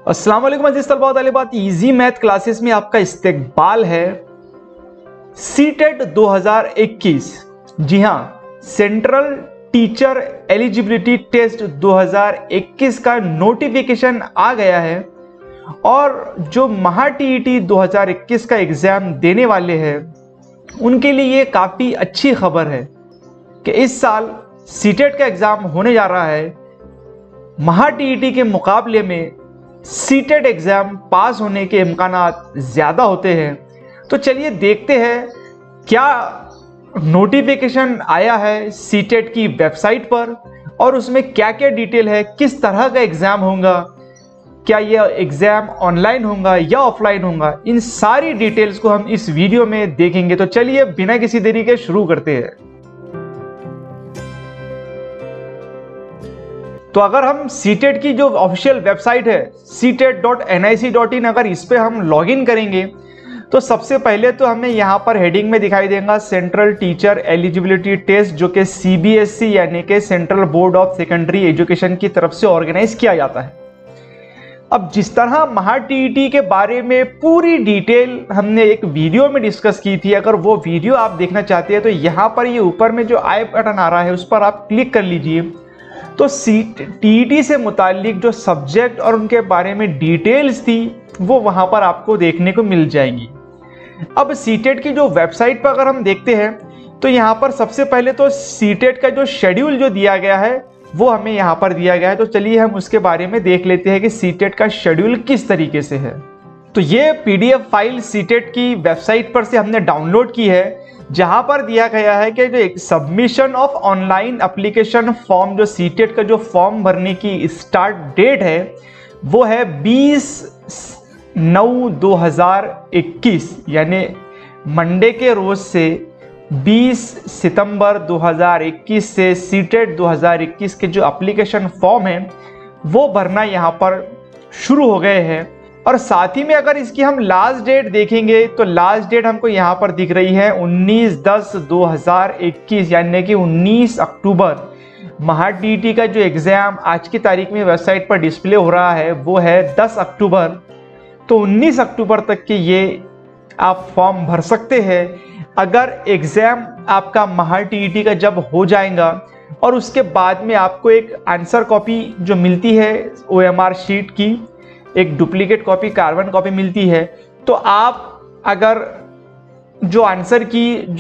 अस्सलाम वालेकुम अज़ीज़ तलबा व तालिबात, इजी मैथ क्लासेस में आपका इस्तकबाल है। सीटेट 2021, जी हाँ, सेंट्रल टीचर एलिजिबिलिटी टेस्ट 2021 का नोटिफिकेशन आ गया है और जो महा टीईटी 2021 का एग्ज़ाम देने वाले हैं उनके लिए ये काफ़ी अच्छी खबर है कि इस साल सीटेट का एग्ज़ाम होने जा रहा है। महा टीईटी के मुकाबले में सीटेट एग्ज़ाम पास होने के इम्कानात ज़्यादा होते हैं। तो चलिए देखते हैं क्या नोटिफिकेशन आया है सीटेट की वेबसाइट पर और उसमें क्या क्या डिटेल है, किस तरह का एग्ज़ाम होगा, क्या यह एग्ज़ाम ऑनलाइन होगा या ऑफलाइन होगा, इन सारी डिटेल्स को हम इस वीडियो में देखेंगे। तो चलिए बिना किसी देरी के शुरू करते हैं। तो अगर हम सीटेट की जो ऑफिशियल वेबसाइट है ctet.nic.in, अगर इस पे हम लॉगिन करेंगे तो सबसे पहले तो हमें यहाँ पर हेडिंग में दिखाई देगा सेंट्रल टीचर एलिजिबिलिटी टेस्ट, जो कि CBSE यानी कि central board of secondary education की तरफ से ऑर्गेनाइज किया जाता है। अब जिस तरह महा टीईटी के बारे में पूरी डिटेल हमने एक वीडियो में डिस्कस की थी, अगर वो वीडियो आप देखना चाहते हैं तो यहाँ पर ये ऊपर में जो आई बटन आ रहा है उस पर आप क्लिक कर लीजिए। तो टीईटी से मुतालिक जो सब्जेक्ट और उनके बारे में डिटेल्स थी वो वहाँ पर आपको देखने को मिल जाएंगी। अब सीटेट की जो वेबसाइट पर अगर हम देखते हैं तो यहाँ पर सबसे पहले तो सीटेट का जो शेड्यूल जो दिया गया है वो हमें यहाँ पर दिया गया है। तो चलिए हम उसके बारे में देख लेते हैं कि सीटेट का शेड्यूल किस तरीके से है। तो ये PDF फाइल सीटेट की वेबसाइट पर से हमने डाउनलोड की है, जहाँ पर दिया गया है कि जो submission of online application form, जो सीटेट का जो फॉर्म भरने की स्टार्ट डेट है वो है 20/9/2021, यानी मंडे के रोज से 20 सितंबर 2021 से सीटेट 2021 के जो एप्लीकेशन फॉर्म है वो भरना यहाँ पर शुरू हो गए हैं। और साथ ही में अगर इसकी हम लास्ट डेट देखेंगे तो लास्ट डेट हमको यहाँ पर दिख रही है 19/10/2021, यानी कि 19 अक्टूबर। महा टीईटी का जो एग्ज़ाम आज की तारीख में वेबसाइट पर डिस्प्ले हो रहा है वो है 10 अक्टूबर। तो 19 अक्टूबर तक के ये आप फॉर्म भर सकते हैं। अगर एग्ज़ाम आपका महा टीईटी का जब हो जाएगा और उसके बाद में आपको एक आंसर कॉपी जो मिलती है OMR शीट की, एक डुप्लीकेट कॉपी कार्बन कॉपी मिलती है, तो आप अगर जो आंसर की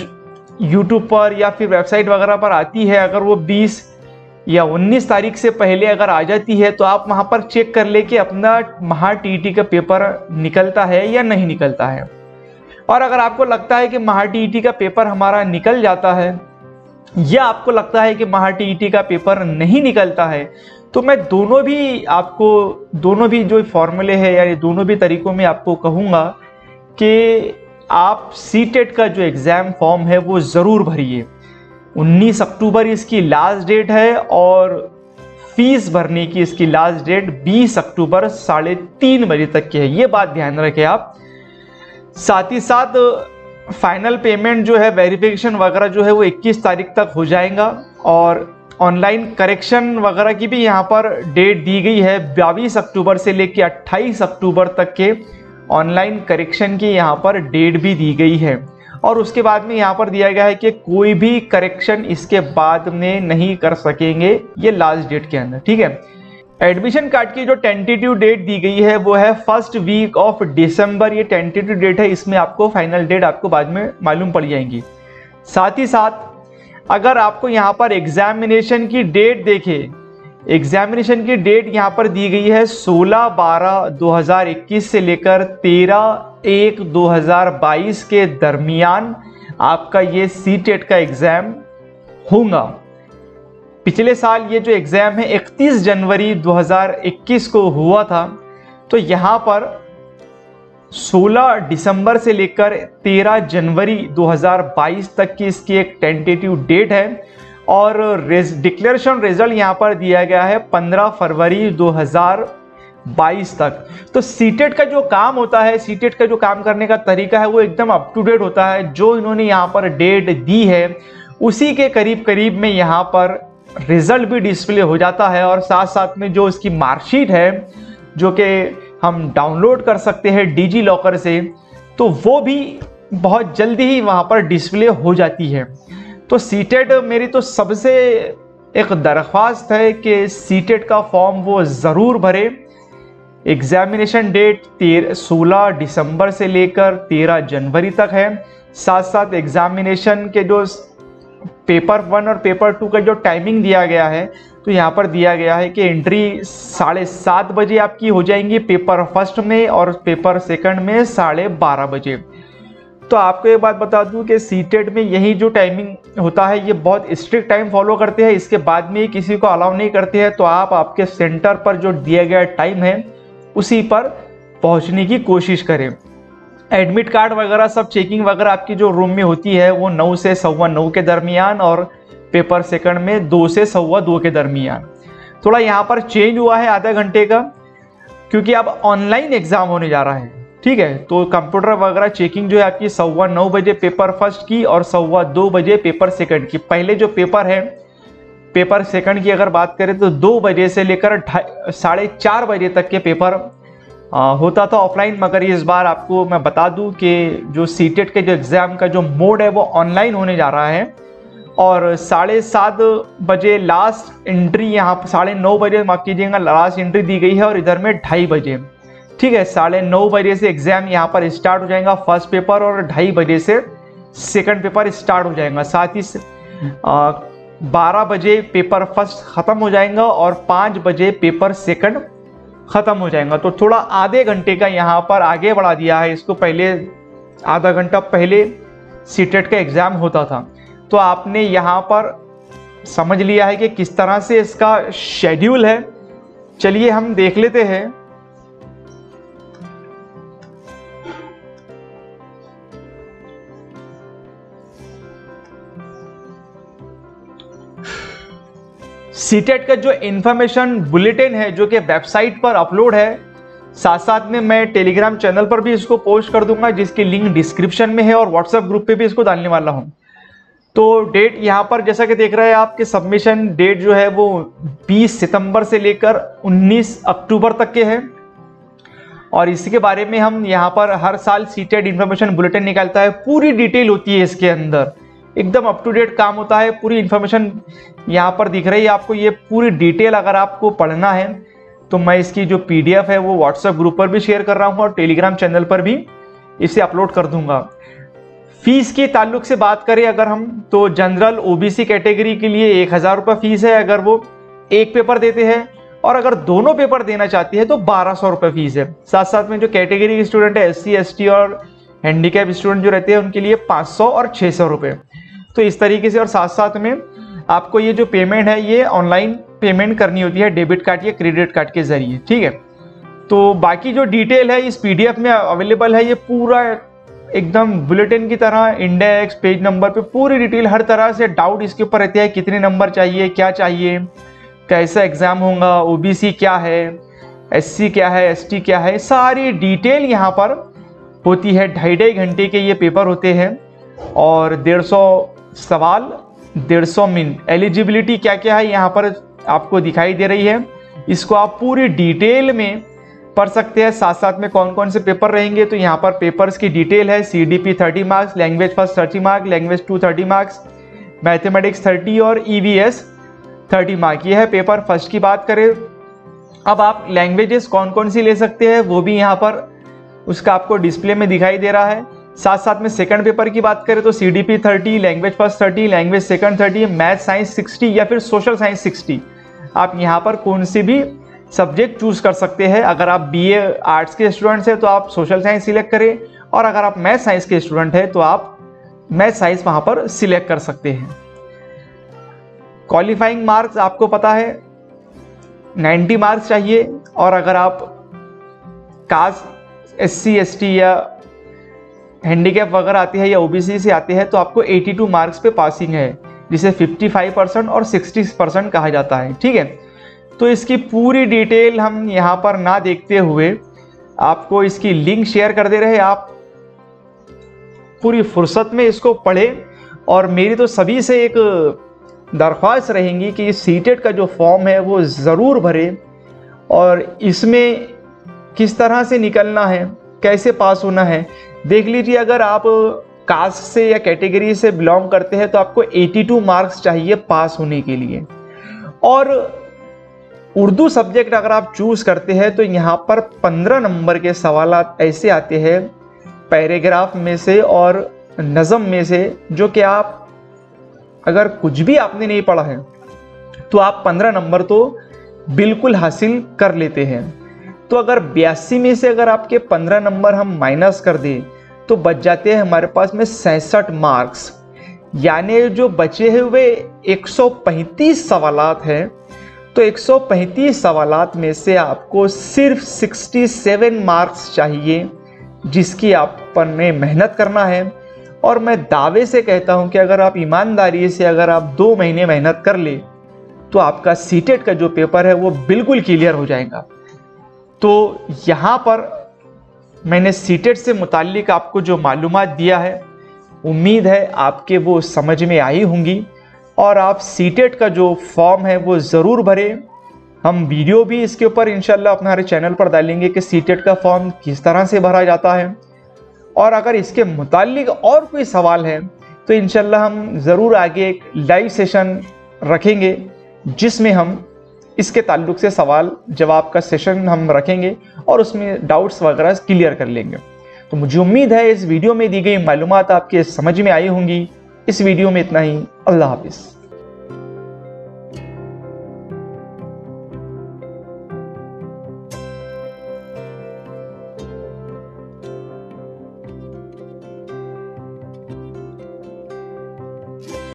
यूट्यूब पर या फिर वेबसाइट वगैरह पर आती है, अगर वो 20 या 19 तारीख से पहले अगर आ जाती है तो आप वहाँ पर चेक कर ले कि अपना महा टीईटी का पेपर निकलता है या नहीं निकलता है। और अगर आपको लगता है कि महा टीईटी का पेपर हमारा निकल जाता है या आपको लगता है कि महा टीईटी का पेपर नहीं निकलता है, तो मैं दोनों भी जो फॉर्मूले है या दोनों भी तरीकों में आपको कहूँगा कि आप सीटेट का जो एग्ज़ाम फॉर्म है वो ज़रूर भरिए। 19 अक्टूबर इसकी लास्ट डेट है और फीस भरने की इसकी लास्ट डेट 20 अक्टूबर 3:30 बजे तक की है, ये बात ध्यान रखें आप। साथ ही साथ फाइनल पेमेंट जो है, वेरिफिकेशन वगैरह जो है वो 21 तारीख तक हो जाएगा और ऑनलाइन करेक्शन वगैरह की भी यहाँ पर डेट दी गई है। 22 अक्टूबर से लेकर 28 अक्टूबर तक के ऑनलाइन करेक्शन की यहाँ पर डेट भी दी गई है। और उसके बाद में यहाँ पर दिया गया है कि कोई भी करेक्शन इसके बाद में नहीं कर सकेंगे, ये लास्ट डेट के अंदर, ठीक है। एडमिशन कार्ड की जो टेंटेटिव डेट दी गई है वो है फर्स्ट वीक ऑफ दिसंबर, ये टेंटेटिव डेट है, इसमें आपको फाइनल डेट आपको बाद में मालूम पड़ जाएंगी। साथ ही साथ अगर आपको यहाँ पर एग्जामिनेशन की डेट देखें, एग्जामिनेशन की डेट यहाँ पर दी गई है 16/12/2021 से लेकर 13/1/2022 के दरमियान आपका ये सीटेट का एग्ज़ाम होगा। पिछले साल ये जो एग्ज़ाम है 31 जनवरी 2021 को हुआ था, तो यहाँ पर 16 दिसंबर से लेकर 13 जनवरी 2022 तक की इसकी एक टेंटेटिव डेट है और डिक्लेरेशन रिजल्ट यहाँ पर दिया गया है 15 फरवरी 2022 तक। तो सीटेट का जो काम होता है, सीटेट का जो काम करने का तरीका है वो एकदम अप टू डेट होता है। जो इन्होंने यहाँ पर डेट दी है उसी के करीब करीब में यहाँ पर रिजल्ट भी डिस्प्ले हो जाता है और साथ साथ में जो इसकी मार्कशीट है जो कि हम डाउनलोड कर सकते हैं डिजी लॉकर से, तो वो भी बहुत जल्दी ही वहाँ पर डिस्प्ले हो जाती है। तो सीटेट मेरी तो सबसे एक दरख्वास्त है कि सीटेट का फॉर्म वो ज़रूर भरे। एग्जामिनेशन डेट 16 दिसंबर से लेकर 13 जनवरी तक है। साथ साथ एग्जामिनेशन के जो पेपर 1 और पेपर 2 का जो टाइमिंग दिया गया है, तो यहाँ पर दिया गया है कि एंट्री 7:30 बजे आपकी हो जाएंगी पेपर फर्स्ट में, और पेपर सेकंड में 12:30 बजे। तो आपको एक बात बता दूं कि सीटेट में यही जो टाइमिंग होता है ये बहुत स्ट्रिक्ट टाइम फॉलो करते हैं, इसके बाद में किसी को अलाउ नहीं करते हैं। तो आप आपके सेंटर पर जो दिया गया टाइम है उसी पर पहुंचने की कोशिश करें। एडमिट कार्ड वगैरह सब चेकिंग वगैरह आपकी जो रूम में होती है वो 9 से 9:15 के दरमियान, और पेपर सेकंड में 2 से 2:15 के दरमियान। थोड़ा यहाँ पर चेंज हुआ है आधा घंटे का, क्योंकि अब ऑनलाइन एग्जाम होने जा रहा है। ठीक है, तो कंप्यूटर वगैरह चेकिंग जो है आपकी 9:15 बजे पेपर फर्स्ट की और 2:15 बजे पेपर सेकंड की। पहले जो पेपर है पेपर सेकंड की अगर बात करें तो 2 बजे से लेकर 4:30 बजे तक के पेपर होता था ऑफलाइन, मगर इस बार आपको मैं बता दूं कि जो सीटेट के जो एग्ज़ाम का जो मोड है वो ऑनलाइन होने जा रहा है। और 7:30 बजे लास्ट एंट्री, यहाँ पर 9:30 बजे माफ कीजिएगा लास्ट एंट्री दी गई है, और इधर में 2:30 बजे। ठीक है, 9:30 बजे से एग्जाम यहाँ पर स्टार्ट हो जाएगा फर्स्ट पेपर, और 2:30 बजे से सेकंड पेपर स्टार्ट हो जाएगा। साथ ही 12 बजे पेपर फर्स्ट ख़त्म हो जाएगा और 5 बजे पेपर सेकंड ख़त्म हो जाएगा। तो थोड़ा आधे घंटे का यहाँ पर आगे बढ़ा दिया है इसको। पहले आधा घंटा पहले सीटेट का एग्ज़ाम होता था, तो आपने यहाँ पर समझ लिया है कि किस तरह से इसका शेड्यूल है। चलिए हम देख लेते हैं। सीटेट का जो इंफॉर्मेशन बुलेटिन है जो कि वेबसाइट पर अपलोड है, साथ साथ में मैं टेलीग्राम चैनल पर भी इसको पोस्ट कर दूंगा, जिसकी लिंक डिस्क्रिप्शन में है, और व्हाट्सएप ग्रुप पे भी इसको डालने वाला हूं। तो डेट यहाँ पर जैसा कि देख रहे हैं आपके सबमिशन डेट जो है वो 20 सितंबर से लेकर 19 अक्टूबर तक के है। और इसके बारे में हम यहाँ पर हर साल सीटेट इंफॉर्मेशन बुलेटिन निकालता है, पूरी डिटेल होती है इसके अंदर, एकदम अप टू डेट काम होता है। पूरी इन्फॉर्मेशन यहाँ पर दिख रही है आपको, ये पूरी डिटेल अगर आपको पढ़ना है तो मैं इसकी जो PDF है वो व्हाट्सएप ग्रुप पर भी शेयर कर रहा हूँ, और टेलीग्राम चैनल पर भी इसे अपलोड कर दूंगा। फीस के ताल्लुक से बात करें अगर हम, तो जनरल OBC कैटेगरी के लिए 1000 रुपये फीस है अगर वो एक पेपर देते हैं, और अगर दोनों पेपर देना चाहती है तो 1200 रुपये फीस है। साथ साथ में जो कैटेगरी के स्टूडेंट है SC ST और हैंडीकैप स्टूडेंट जो रहते हैं उनके लिए 500 और 600 रुपये। तो इस तरीके से, और साथ साथ में आपको ये जो पेमेंट है ये ऑनलाइन पेमेंट करनी होती है डेबिट कार्ड या क्रेडिट कार्ड के जरिए। ठीक है, तो बाकी जो डिटेल है इस PDF में अवेलेबल है, ये पूरा एकदम बुलेटिन की तरह इंडेक्स पेज नंबर पे पूरी डिटेल, हर तरह से डाउट इसके ऊपर रहते हैं, कितने नंबर चाहिए, क्या चाहिए, कैसा एग्जाम होगा, OBC क्या है, SC क्या है, ST क्या है, सारी डिटेल यहाँ पर होती है। 2.5 घंटे के ये पेपर होते हैं, और 150 सवाल 150 मिनट। एलिजिबिलिटी क्या क्या है यहाँ पर आपको दिखाई दे रही है, इसको आप पूरी डिटेल में पढ़ सकते हैं। साथ साथ में कौन कौन से पेपर रहेंगे, तो यहाँ पर पेपर्स की डिटेल है। CDP 30 marks, language first 30 marks, language 2 30 marks, mathematics 30 और EVS 30 मार्क। यह है पेपर फर्स्ट की बात करें। अब आप लैंग्वेजेस कौन कौन सी ले सकते हैं वो भी यहाँ पर उसका आपको डिस्प्ले में दिखाई दे रहा है। साथ साथ में सेकंड पेपर की बात करें तो CDP 30, language first 30, language second 30, math science 60 या फिर सोशल साइंस 60। आप यहाँ पर कौन सी भी सब्जेक्ट चूज कर सकते हैं। अगर आप BA आर्ट्स के स्टूडेंट्स हैं तो आप सोशल साइंस सिलेक्ट करें, और अगर आप मैथ साइंस के स्टूडेंट हैं तो आप मैथ साइंस वहाँ पर सिलेक्ट कर सकते हैं। क्वालिफाइंग मार्क्स आपको पता है 90 मार्क्स चाहिए, और अगर आप कास्ट SC ST या हैंडीकैप वगैरह आती है या OBC से आते हैं तो आपको 82 मार्क्स पे पासिंग है, जिसे 55% और 60% कहा जाता है। ठीक है, तो इसकी पूरी डिटेल हम यहाँ पर ना देखते हुए आपको इसकी लिंक शेयर कर दे रहे हैं, आप पूरी फुर्सत में इसको पढ़ें। और मेरी तो सभी से एक दरख्वास्त रहेंगी कि सीटेट का जो फॉर्म है वो ज़रूर भरें, और इसमें किस तरह से निकलना है, कैसे पास होना है। देख लीजिए, अगर आप कास्ट से या कैटेगरी से बिलोंग करते हैं तो आपको 82 मार्क्स चाहिए पास होने के लिए। और उर्दू सब्जेक्ट अगर आप चूज करते हैं तो यहाँ पर 15 नंबर के सवाल ऐसे आते हैं पैराग्राफ में से और नज़म में से, जो कि आप अगर कुछ भी आपने नहीं पढ़ा है तो आप 15 नंबर तो बिल्कुल हासिल कर लेते हैं। तो अगर 82 में से अगर आपके 15 नंबर हम माइनस कर दें तो बच जाते हैं हमारे पास में 66 मार्क्स। यानी जो बचे हुए 135 सवालात हैं, तो 135 सवालात में से आपको सिर्फ 67 मार्क्स चाहिए, जिसकी आपने मेहनत करना है। और मैं दावे से कहता हूं कि अगर आप ईमानदारी से अगर आप 2 महीने मेहनत कर ले तो आपका सीटेट का जो पेपर है वो बिल्कुल क्लियर हो जाएगा। तो यहाँ पर मैंने सीटेट से मुताल्लिक आपको जो मालूमात दिया है, उम्मीद है आपके वो समझ में आई होंगी और आप सीटेट का जो फॉर्म है वो ज़रूर भरें। हम वीडियो भी इसके ऊपर इंशाल्लाह अपने हमारे चैनल पर डालेंगे कि सीटेट का फॉर्म किस तरह से भरा जाता है। और अगर इसके मुताल्लिक और कोई सवाल है तो इंशाल्लाह हम ज़रूर आगे एक लाइव सेशन रखेंगे जिसमें हम इसके ताल्लुक से सवाल जवाब का सेशन हम रखेंगे और उसमें डाउट्स वगैरह क्लियर कर लेंगे। तो मुझे उम्मीद है इस वीडियो में दी गई मालूमात आपके समझ में आई होंगी। इस वीडियो में इतना ही। अल्लाह हाफिज़।